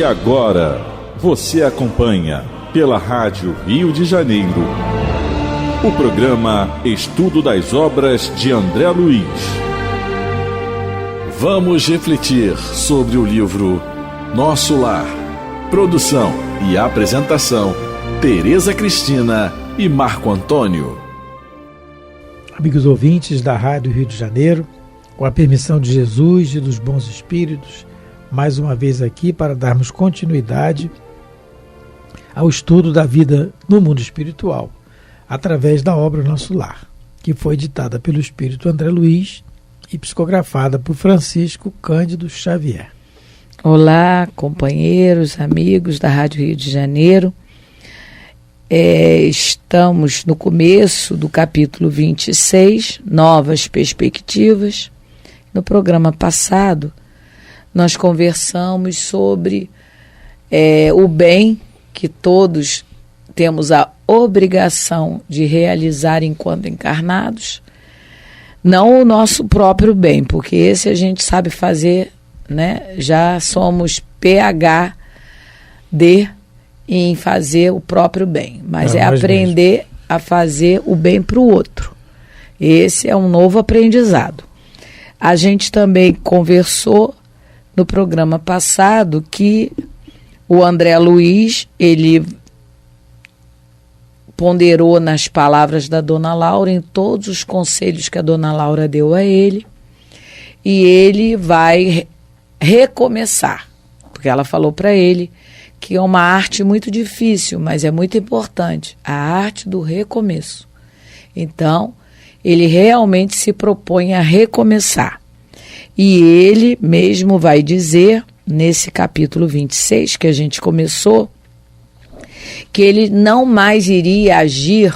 E agora, você acompanha pela Rádio Rio de Janeiro o programa Estudo das Obras de André Luiz. Vamos refletir sobre o livro Nosso Lar. Produção e apresentação, Tereza Cristina e Marco Antônio. Amigos ouvintes da Rádio Rio de Janeiro, com a permissão de Jesus e dos bons espíritos, mais uma vez aqui para darmos continuidade ao estudo da vida no mundo espiritual, através da obra Nosso Lar, que foi ditada pelo Espírito André Luiz e psicografada por Francisco Cândido Xavier. Olá, companheiros, amigos da Rádio Rio de Janeiro. Estamos no começo do capítulo 26, Novas Perspectivas. No programa passado, nós conversamos sobre o bem que todos temos a obrigação de realizar enquanto encarnados, não o nosso próprio bem, porque esse a gente sabe fazer, né? Já somos PhD em fazer o próprio bem, mas é aprender mesmo a fazer o bem para o outro. Esse é um novo aprendizado. A gente também conversou no programa passado que o André Luiz, ele ponderou nas palavras da Dona Laura, em todos os conselhos que a Dona Laura deu a ele, e ele vai recomeçar, porque ela falou para ele que é uma arte muito difícil, mas é muito importante, a arte do recomeço. Então, ele realmente se propõe a recomeçar. E ele mesmo vai dizer, nesse capítulo 26, que a gente começou, que ele não mais iria agir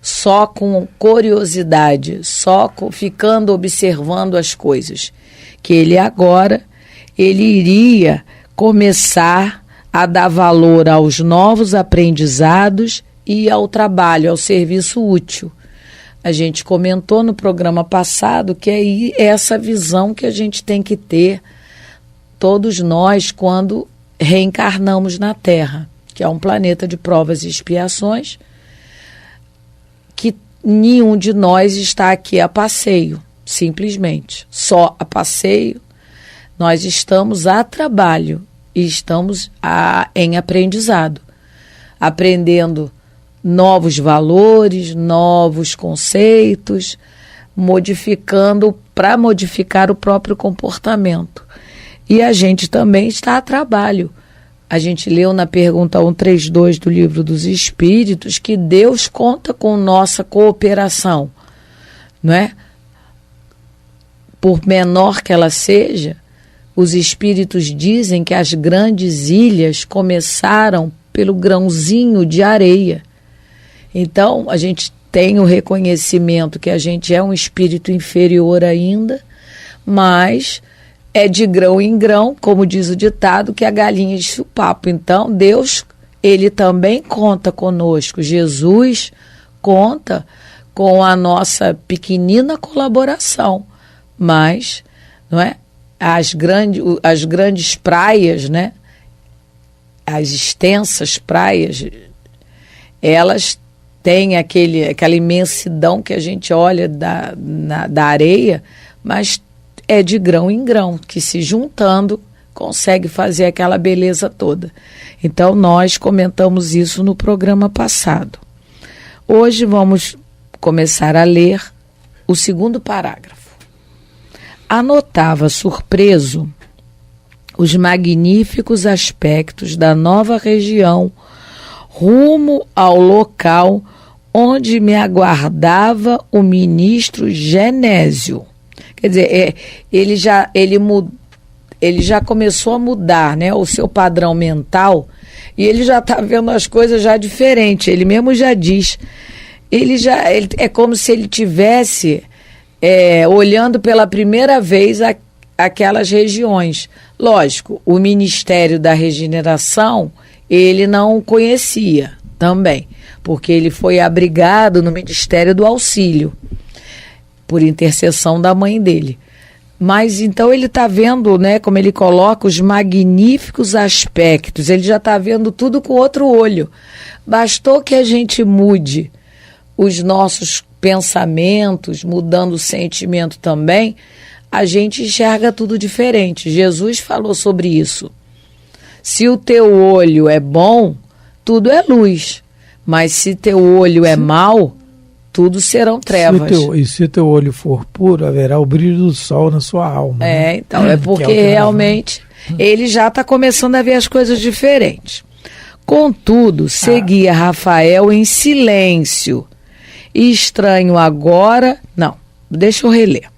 só com curiosidade, ficando observando as coisas. Que ele agora, ele iria começar a dar valor aos novos aprendizados e ao trabalho, ao serviço útil. A gente comentou no programa passado que é essa visão que a gente tem que ter, todos nós, quando reencarnamos na Terra, que é um planeta de provas e expiações, que nenhum de nós está aqui a passeio, simplesmente, só a passeio. Nós estamos a trabalho e estamos em aprendizado, aprendendo novos valores, novos conceitos, modificando para modificar o próprio comportamento. E a gente também está a trabalho. A gente leu na pergunta 132 do Livro dos Espíritos que Deus conta com nossa cooperação, não é? Por menor que ela seja, os Espíritos dizem que as grandes ilhas começaram pelo grãozinho de areia. Então, a gente tem o reconhecimento que a gente é um espírito inferior ainda, mas é de grão em grão, como diz o ditado, que a galinha disse o papo. Então, Deus, ele também conta conosco. Jesus conta com a nossa pequenina colaboração. Mas, não é? As grandes praias, né? As extensas praias, elas têm aquela imensidão que a gente olha da areia, mas é de grão em grão, que se juntando consegue fazer aquela beleza toda. Então, nós comentamos isso no programa passado. Hoje vamos começar a ler o segundo parágrafo. Anotava surpreso os magníficos aspectos da nova região rumo ao local onde me aguardava o ministro Genésio. Quer dizer, ele já começou a mudar, né, o seu padrão mental, e ele já está vendo as coisas já diferentes. Ele mesmo já diz. Ele é como se ele tivesse olhando pela primeira vez aquelas regiões. Lógico, o Ministério da Regeneração ele não conhecia também, porque ele foi abrigado no Ministério do Auxílio, por intercessão da mãe dele. Mas então ele está vendo, né, como ele coloca, os magníficos aspectos. Ele já está vendo tudo com outro olho. Bastou que a gente mude os nossos pensamentos, mudando o sentimento também, a gente enxerga tudo diferente. Jesus falou sobre isso. Se o teu olho é bom, tudo é luz. Mas se teu olho é mau, tudo serão trevas. E se teu olho for puro, haverá o brilho do sol na sua alma. Né? Então é porque realmente ele já está começando a ver as coisas diferentes. Contudo, seguia Rafael em silêncio. E estranho agora... Não, deixa eu reler.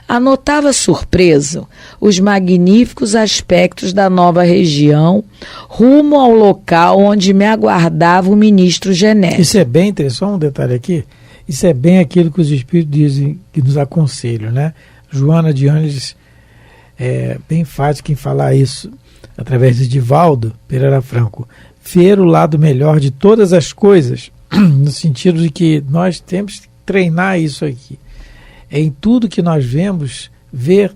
Anotava surpreso os magníficos aspectos da nova região, rumo ao local onde me aguardava o ministro Genésio. Isso é bem interessante, só um detalhe aqui. Isso é bem aquilo que os Espíritos dizem, que nos aconselham, né? Joana de Ângeles é bem enfática em falar isso, através de Divaldo Pereira Franco. Ver o lado melhor de todas as coisas, no sentido de que nós temos que treinar isso aqui. Em tudo que nós vemos,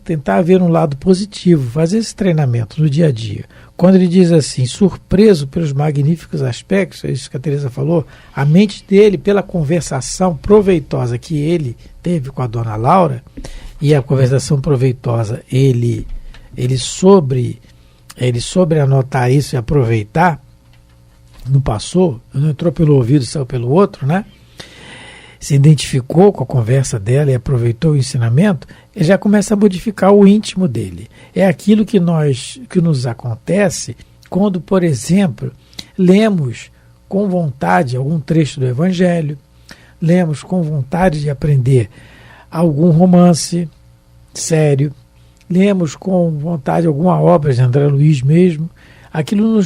tentar ver um lado positivo, fazer esse treinamento no dia a dia. Quando ele diz assim, surpreso pelos magníficos aspectos, é isso que a Teresa falou, a mente dele, pela conversação proveitosa que ele teve com a dona Laura, e a conversação proveitosa, ele sobre anotar isso e aproveitar, não passou, não entrou pelo ouvido, saiu pelo outro, né? Se identificou com a conversa dela e aproveitou o ensinamento, ele já começa a modificar o íntimo dele. É aquilo que nos acontece quando, por exemplo, lemos com vontade algum trecho do Evangelho, lemos com vontade de aprender algum romance sério, lemos com vontade alguma obra de André Luiz mesmo. Aquilo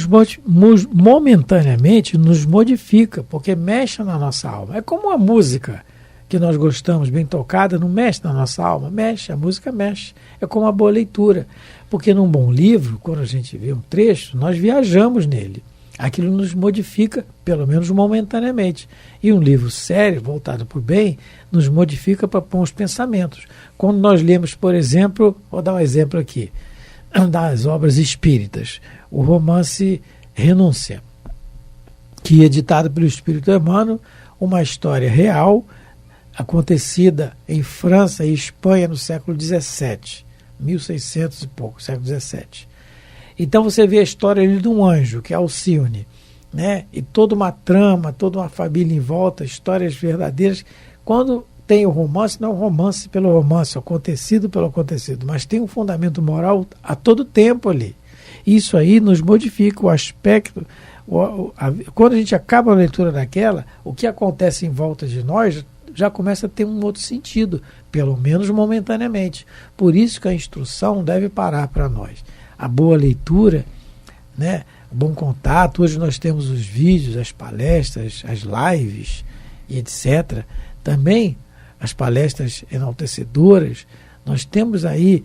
momentaneamente nos modifica, porque mexe na nossa alma. É como a música que nós gostamos, bem tocada, não mexe na nossa alma? Mexe, a música mexe. É como uma boa leitura, porque num bom livro, quando a gente vê um trecho, nós viajamos nele. Aquilo nos modifica, pelo menos momentaneamente. E um livro sério, voltado para o bem, nos modifica para bons pensamentos. Quando nós lemos, por exemplo, vou dar um exemplo aqui, das obras espíritas, o romance Renúncia, que é ditado pelo Espírito Emmanuel, uma história real, acontecida em França e Espanha no século XVII, 1600 e pouco, século XVII. Então você vê a história ali de um anjo, que é Alcione, né? E toda uma trama, toda uma família em volta, histórias verdadeiras. Quando tem o romance, não é um romance pelo romance, acontecido pelo acontecido, mas tem um fundamento moral a todo tempo ali. Isso aí nos modifica o aspecto. Quando a gente acaba a leitura daquela, o que acontece em volta de nós já começa a ter um outro sentido, pelo menos momentaneamente. Por isso que a instrução deve parar para nós. A boa leitura, né, o bom contato. Hoje nós temos os vídeos, as palestras, as lives e etc. Também as palestras enaltecedoras. Nós temos aí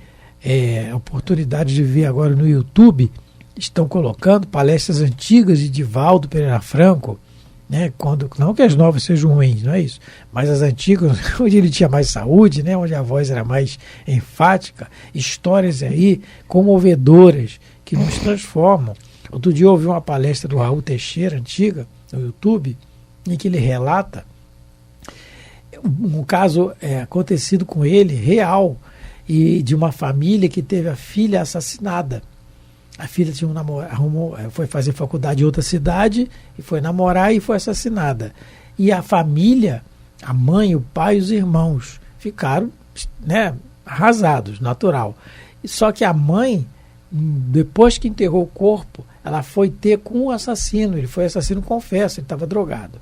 a oportunidade de ver agora no YouTube, estão colocando palestras antigas de Divaldo Pereira Franco, né? Não que as novas sejam ruins, não é isso, mas as antigas, onde ele tinha mais saúde, né? Onde a voz era mais enfática, histórias aí comovedoras que nos transformam. Outro dia eu ouvi uma palestra do Raul Teixeira, antiga, no YouTube, em que ele relata um caso acontecido com ele, real, e de uma família que teve a filha assassinada. A filha tinha um namorado, foi fazer faculdade em outra cidade e foi namorar e foi assassinada. E a família, a mãe, o pai e os irmãos ficaram, né, arrasados, natural. Só que a mãe, depois que enterrou o corpo, ela foi ter com o assassino. Ele foi assassino, confesso, ele estava drogado.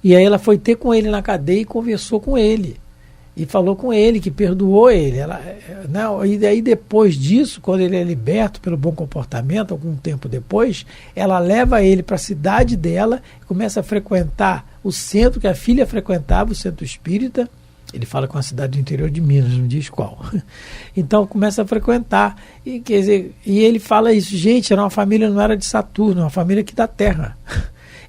E aí ela foi ter com ele na cadeia e conversou com ele. E falou com ele, que perdoou ele. E daí depois disso, quando ele é liberto pelo bom comportamento, algum tempo depois, ela leva ele para a cidade dela, começa a frequentar o centro que a filha frequentava, o centro espírita. Ele fala com a cidade do interior de Minas, não diz qual. Então começa a frequentar. E, quer dizer, e ele fala isso, gente, era uma família, não era de Saturno, uma família aqui da Terra.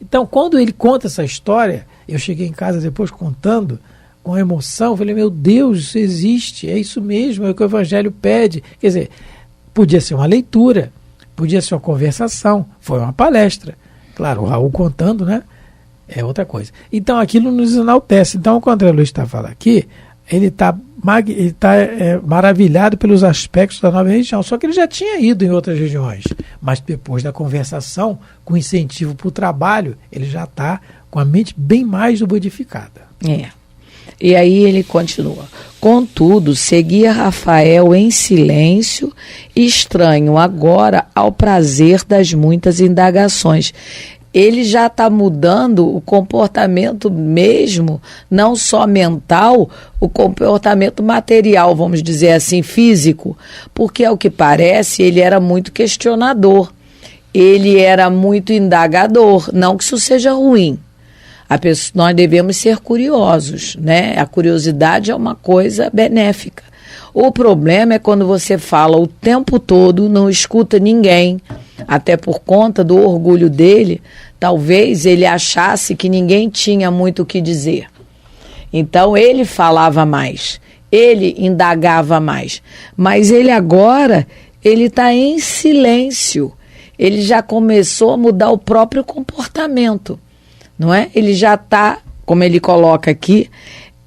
Então, quando ele conta essa história, eu cheguei em casa depois contando com emoção. Eu falei, meu Deus, isso existe, é isso mesmo, é o que o Evangelho pede. Quer dizer, podia ser uma leitura, podia ser uma conversação, foi uma palestra. Claro, o Raul contando, né? É outra coisa. Então, aquilo nos enaltece. Então, o que o André Luiz está falando aqui, ele está maravilhado pelos aspectos da nova religião. Só que ele já tinha ido em outras regiões. Mas depois da conversação, com incentivo para o trabalho, ele já está com a mente bem mais modificada. E aí ele continua. Contudo, seguia Rafael em silêncio, estranho agora ao prazer das muitas indagações. Ele já está mudando o comportamento mesmo, não só mental, o comportamento material, vamos dizer assim, físico, porque ao que parece ele era muito questionador, ele era muito indagador, não que isso seja ruim. Nós devemos ser curiosos, né? A curiosidade é uma coisa benéfica. O problema é quando você fala o tempo todo, não escuta ninguém, até por conta do orgulho dele, talvez ele achasse que ninguém tinha muito o que dizer. Então ele falava mais, ele indagava mais, mas ele agora, ele está em silêncio, ele já começou a mudar o próprio comportamento, não é? Ele já está, como ele coloca aqui,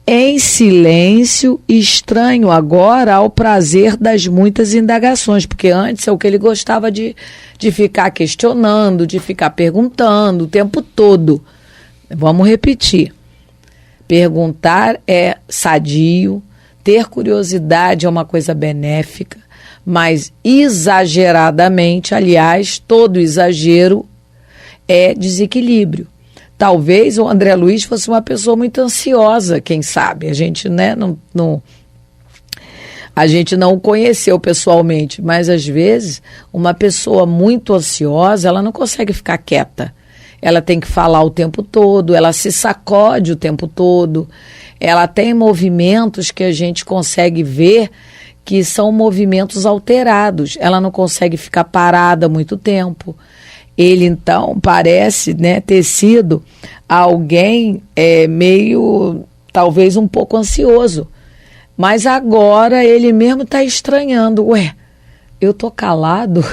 em silêncio, estranho agora ao prazer das muitas indagações, porque antes é o que ele gostava de ficar questionando, de ficar perguntando o tempo todo. Vamos repetir. Perguntar é sadio, ter curiosidade é uma coisa benéfica, mas exageradamente, aliás, todo exagero é desequilíbrio. Talvez o André Luiz fosse uma pessoa muito ansiosa, quem sabe? A gente, né, a gente não o conheceu pessoalmente, mas às vezes uma pessoa muito ansiosa, ela não consegue ficar quieta. Ela tem que falar o tempo todo, ela se sacode o tempo todo, ela tem movimentos que a gente consegue ver que são movimentos alterados. Ela não consegue ficar parada muito tempo. Ele, então, parece, né, ter sido alguém meio, talvez um pouco ansioso. Mas agora ele mesmo está estranhando. Ué, eu estou calado?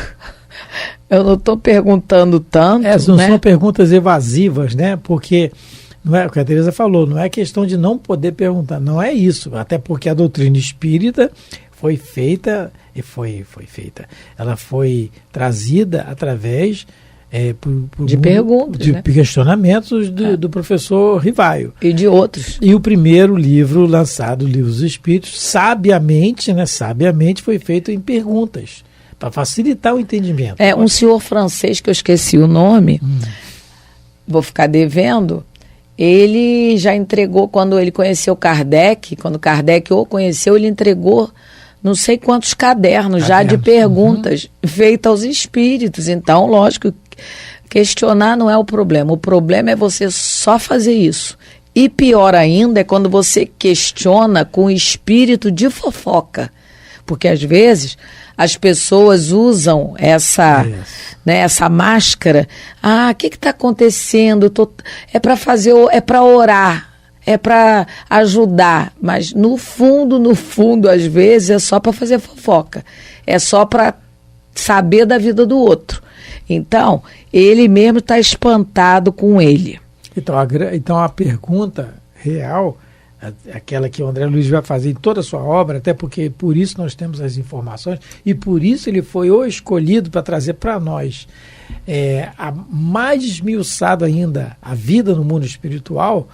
Eu não estou perguntando tanto, não, né? São perguntas evasivas, né? Porque, não é o que a Teresa falou, não é questão de não poder perguntar. Não é isso, até porque a doutrina espírita foi feita, ela foi trazida através de perguntas, de né? questionamentos do professor Rivaio. E de outros. E o primeiro livro lançado, o Livro dos Espíritos, sabiamente foi feito em perguntas, para facilitar o entendimento. Um senhor francês, que eu esqueci o nome, vou ficar devendo, ele já entregou, quando ele conheceu Kardec, quando Kardec o conheceu, ele entregou não sei quantos cadernos já de perguntas feitas aos espíritos. Então, lógico, questionar não é o problema é você só fazer isso. E pior ainda é quando você questiona com espírito de fofoca, porque às vezes as pessoas usam essa máscara. O que está acontecendo? É para fazer, é para orar, é para ajudar, mas no fundo, às vezes, é só para fazer fofoca, é só para saber da vida do outro. Então, ele mesmo está espantado com ele. Então, a pergunta real, aquela que o André Luiz vai fazer em toda a sua obra, até porque por isso nós temos as informações, e por isso ele foi o escolhido para trazer para nós a mais esmiuçado ainda a vida no mundo espiritual,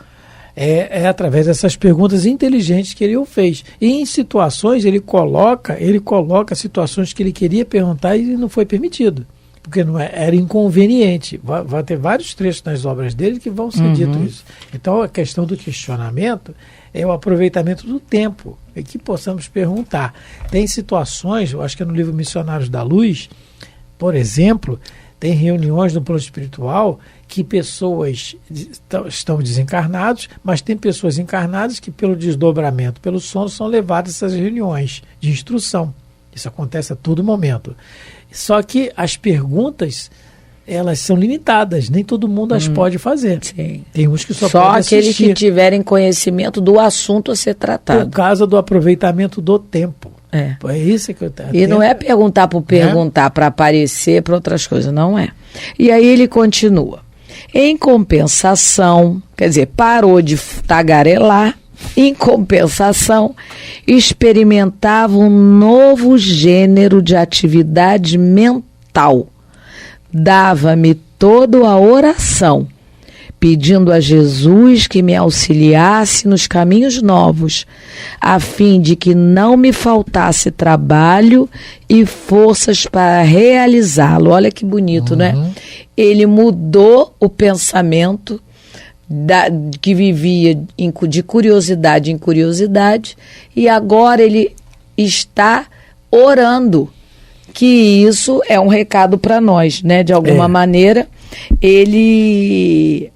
é através dessas perguntas inteligentes que ele fez. E em situações, ele coloca situações que ele queria perguntar e não foi permitido, porque era inconveniente. Vai ter vários trechos nas obras dele que vão ser dito isso. Então, a questão do questionamento é o aproveitamento do tempo, é que possamos perguntar. Tem situações, eu acho que é no livro Missionários da Luz, por exemplo, tem reuniões no plano espiritual que pessoas estão desencarnados, mas tem pessoas encarnadas que, pelo desdobramento, pelo sono, são levadas a essas reuniões de instrução. Isso acontece a todo momento. Só que as perguntas elas são limitadas, nem todo mundo as pode fazer. Sim. Tem uns que só Só podem aqueles assistir, que tiverem conhecimento do assunto a ser por tratado. causa do aproveitamento do tempo. É. É isso que eu E não é perguntar por perguntar, para aparecer, para outras coisas, não é. E aí ele continua. Em compensação, quer dizer, parou de tagarelar, em compensação, experimentava um novo gênero de atividade mental. Dava-me toda a oração, pedindo a Jesus que me auxiliasse nos caminhos novos, a fim de que não me faltasse trabalho e forças para realizá-lo. Olha que bonito, né? Ele mudou o pensamento que vivia de curiosidade em curiosidade, e agora ele está orando, que isso é um recado para nós, né? De alguma maneira, ele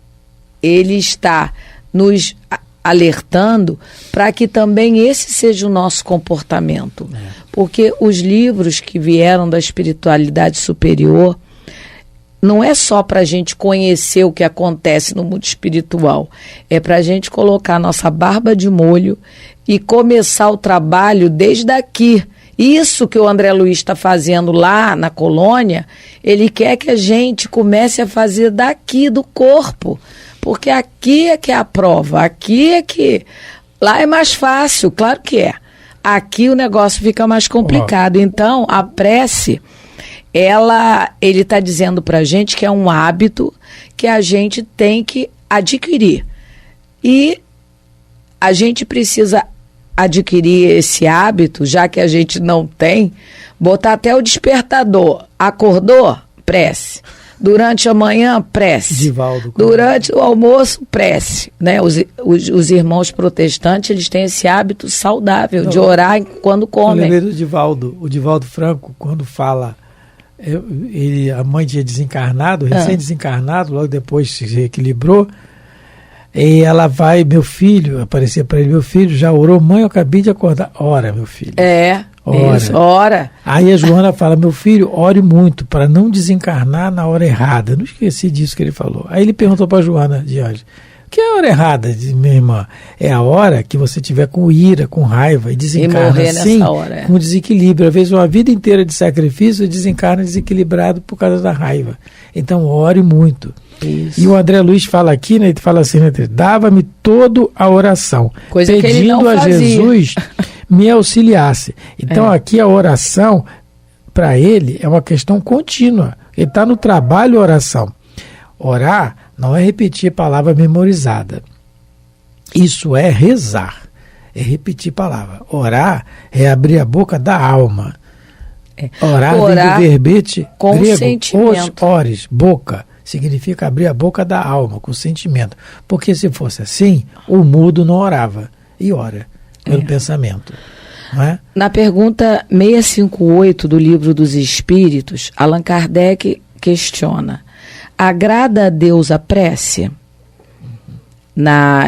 está nos alertando para que também esse seja o nosso comportamento. Porque os livros que vieram da espiritualidade superior não é só para a gente conhecer o que acontece no mundo espiritual, é para a gente colocar nossa barba de molho e começar o trabalho desde aqui. Isso que o André Luiz está fazendo lá na colônia, ele quer que a gente comece a fazer daqui do corpo, porque aqui é que é a prova, aqui é que... Lá é mais fácil, claro que é. Aqui o negócio fica mais complicado. Então, a prece... ele está dizendo para a gente que é um hábito que a gente tem que adquirir. E a gente precisa adquirir esse hábito, já que a gente não tem, botar até o despertador. Acordou? Prece. Durante a manhã, prece. Divaldo, durante o almoço, prece. Né? Os irmãos protestantes, eles têm esse hábito saudável de orar quando comem. Eu lembrei do Divaldo, o Divaldo Franco, quando fala... a mãe tinha desencarnado, recém-desencarnado, logo depois se reequilibrou, e ela vai, aparecia para ele, meu filho, já orou? Mãe, eu acabei de acordar. Ora, meu filho. Ora. Isso, ora. Aí a Joana fala, meu filho, ore muito para não desencarnar na hora errada. Eu não esqueci disso que ele falou. Aí ele perguntou para a Joana de Anjos, o que é a hora errada, minha irmã? É a hora que você tiver com ira, com raiva e desencarna assim, hora, com desequilíbrio. Às vezes uma vida inteira de sacrifício e desencarna desequilibrado por causa da raiva. Então ore muito. Isso. E o André Luiz fala aqui, né, ele fala assim, né, dava-me toda a oração, coisa pedindo que ele não a fazia. Jesus me auxiliasse. Então aqui a oração, para ele, é uma questão contínua. Ele está no trabalho oração. Orar não é repetir palavra memorizada. Isso é rezar. É repetir palavra. Orar é abrir a boca da alma. Orar vem do verbete com grego, sentimento. Ores, boca. Significa abrir a boca da alma, com sentimento. Porque se fosse assim, o mudo não orava. E ora, pelo pensamento. Não é? Na pergunta 658 do Livro dos Espíritos, Allan Kardec questiona: agrada a Deus a prece?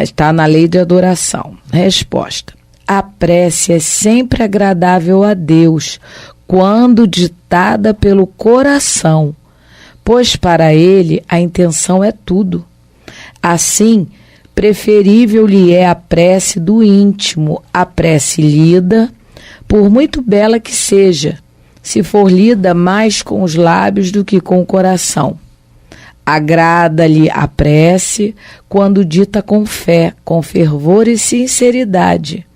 Está na lei de adoração. Resposta: a prece é sempre agradável a Deus quando ditada pelo coração, pois para ele a intenção é tudo. Assim, preferível lhe é a prece do íntimo, a prece lida, por muito bela que seja, se for lida mais com os lábios do que com o coração. Agrada-lhe a prece quando dita com fé, com fervor e sinceridade.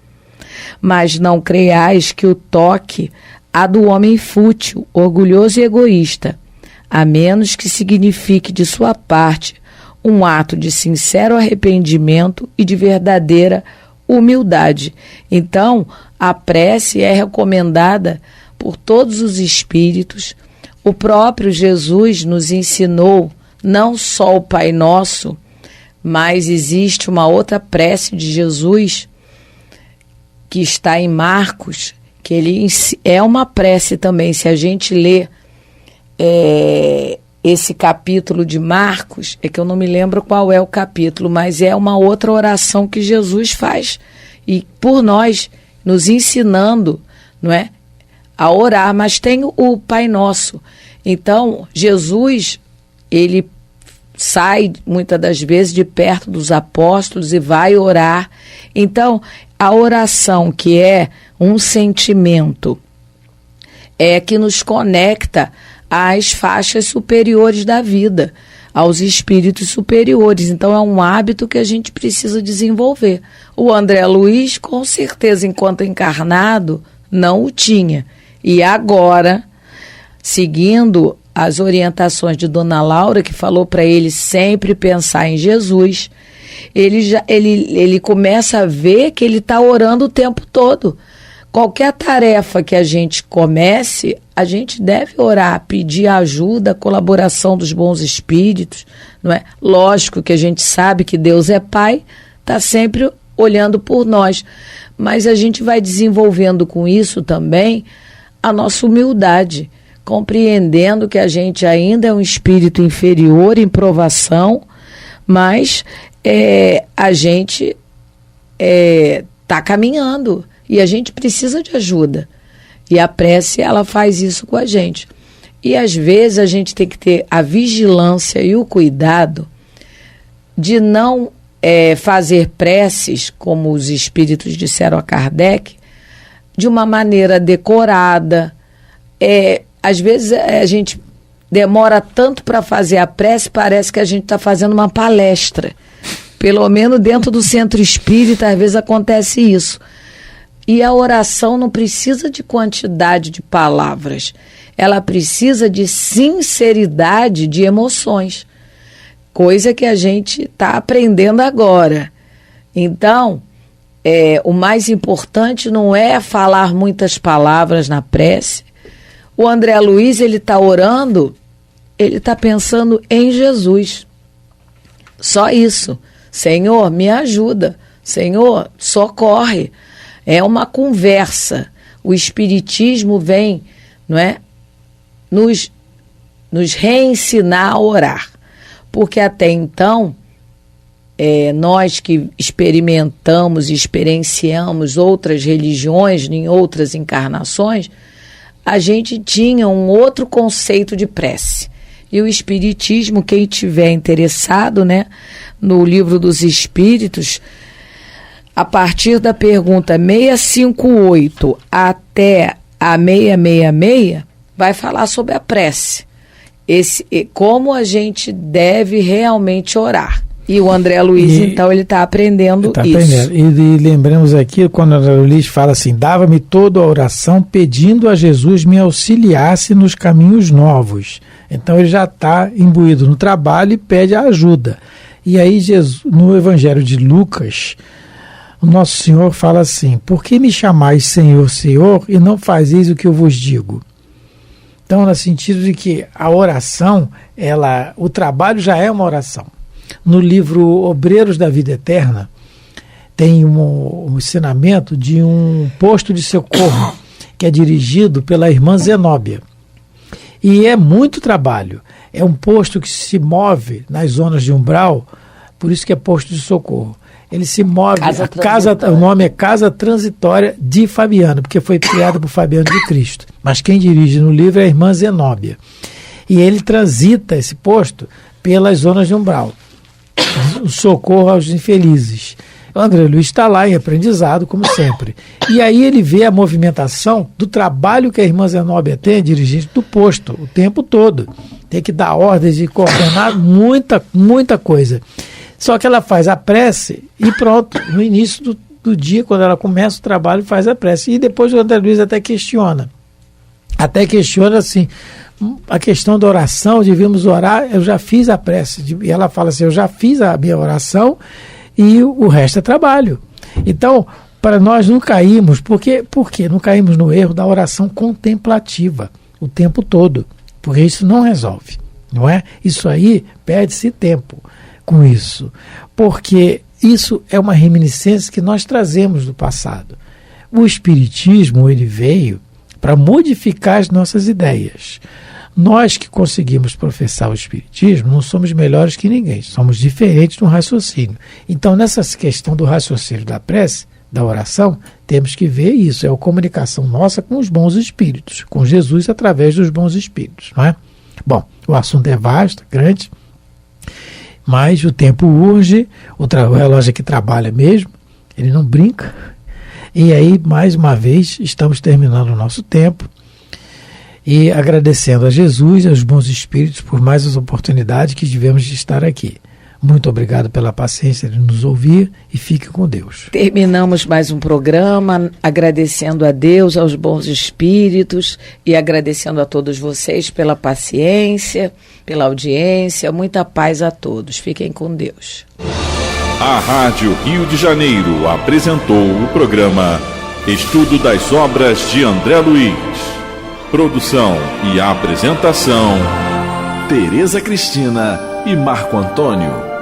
Mas não creiais que o toque há do homem fútil, orgulhoso e egoísta, a menos que signifique de sua parte um ato de sincero arrependimento e de verdadeira humildade. Então, a prece é recomendada por todos os espíritos. O próprio Jesus nos ensinou não só o Pai Nosso, mas existe uma outra prece de Jesus que está em Marcos, que ele é uma prece também. Se a gente lê esse capítulo de Marcos, é que eu não me lembro qual é o capítulo, mas é uma outra oração que Jesus faz, e por nós, nos ensinando, não é, a orar, mas tem o Pai Nosso. Então, Jesus ele sai muitas das vezes de perto dos apóstolos e vai orar. Então, a oração, que é um sentimento, que nos conecta às faixas superiores da vida, aos espíritos superiores. Então, é um hábito que a gente precisa desenvolver. O André Luiz, com certeza, enquanto encarnado, não o tinha. E agora, seguindo as orientações de Dona Laura, que falou para ele sempre pensar em Jesus, ele começa a ver que ele está orando o tempo todo. Qualquer tarefa que a gente comece, a gente deve orar, pedir ajuda, colaboração dos bons espíritos, não é? Lógico que a gente sabe que Deus é Pai, está sempre olhando por nós, mas a gente vai desenvolvendo com isso também a nossa humildade, compreendendo que a gente ainda é um espírito inferior em provação, mas a gente está caminhando e a gente precisa de ajuda. E a prece, ela faz isso com a gente. E às vezes a gente tem que ter a vigilância e o cuidado de não fazer preces, como os espíritos disseram a Kardec, de uma maneira decorada. Às vezes a gente demora tanto para fazer a prece, parece que a gente está fazendo uma palestra. Pelo menos dentro do centro espírita, às vezes acontece isso. E a oração não precisa de quantidade de palavras. Ela precisa de sinceridade de emoções. Coisa que a gente está aprendendo agora. Então, o mais importante não é falar muitas palavras na prece. O André Luiz, ele está orando, ele está pensando em Jesus. Só isso. Senhor, me ajuda. Senhor, socorre. É uma conversa. O Espiritismo vem, não é, nos reensinar a orar. Porque até então, nós que experimentamos e experienciamos outras religiões em outras encarnações, a gente tinha um outro conceito de prece. E o Espiritismo, quem tiver interessado, né, no Livro dos Espíritos, a partir da pergunta 658 até a 666, vai falar sobre a prece. Como a gente deve realmente orar. E o André Luiz, então, ele está aprendendo isso. E lembramos aqui, quando o André Luiz fala assim, dava-me toda a oração pedindo a Jesus me auxiliasse nos caminhos novos. Então ele já está imbuído no trabalho e pede a ajuda. E aí Jesus, no Evangelho de Lucas, o Nosso Senhor fala assim, por que me chamais Senhor, Senhor, e não fazeis o que eu vos digo? Então, no sentido de que a oração, o trabalho já é uma oração. No livro Obreiros da Vida Eterna, tem um ensinamento de um posto de socorro que é dirigido pela irmã Zenóbia. E é muito trabalho. É um posto que se move nas zonas de umbral, por isso que é posto de socorro. Ele se move, o nome é Casa Transitória de Fabiano, porque foi criado por Fabiano de Cristo. Mas quem dirige no livro é a irmã Zenóbia. E ele transita esse posto pelas zonas de umbral. O socorro aos infelizes. O André Luiz está lá em aprendizado, como sempre. E aí ele vê a movimentação do trabalho que a irmã Zenóbia tem, dirigente do posto, o tempo todo. Tem que dar ordens e coordenar muita coisa. Só que ela faz a prece e pronto, no início do dia, quando ela começa o trabalho, faz a prece. E depois o André Luiz até questiona assim, a questão da oração, devíamos orar, eu já fiz a prece. E ela fala assim, eu já fiz a minha oração e o resto é trabalho. Então, para nós não cairmos, por quê? Não caímos no erro da oração contemplativa o tempo todo, porque isso não resolve, não é? Isso aí perde-se tempo com isso, porque isso é uma reminiscência que nós trazemos do passado. O Espiritismo, ele veio para modificar as nossas ideias. Nós que conseguimos professar o Espiritismo não somos melhores que ninguém, somos diferentes no raciocínio. Então, nessa questão do raciocínio da prece, da oração, temos que ver isso, é a comunicação nossa com os bons espíritos, com Jesus através dos bons espíritos, não é? Bom, o assunto é vasto, grande, mas o tempo urge, o relógio aqui trabalha mesmo, ele não brinca. E aí, mais uma vez, estamos terminando o nosso tempo e agradecendo a Jesus e aos bons espíritos por mais as oportunidades que tivemos de estar aqui. Muito obrigado pela paciência de nos ouvir e fique com Deus. Terminamos mais um programa agradecendo a Deus, aos bons espíritos e agradecendo a todos vocês pela paciência, pela audiência. Muita paz a todos. Fiquem com Deus. A Rádio Rio de Janeiro apresentou o programa Estudo das Obras de André Luiz. Produção e apresentação, Tereza Cristina e Marco Antônio.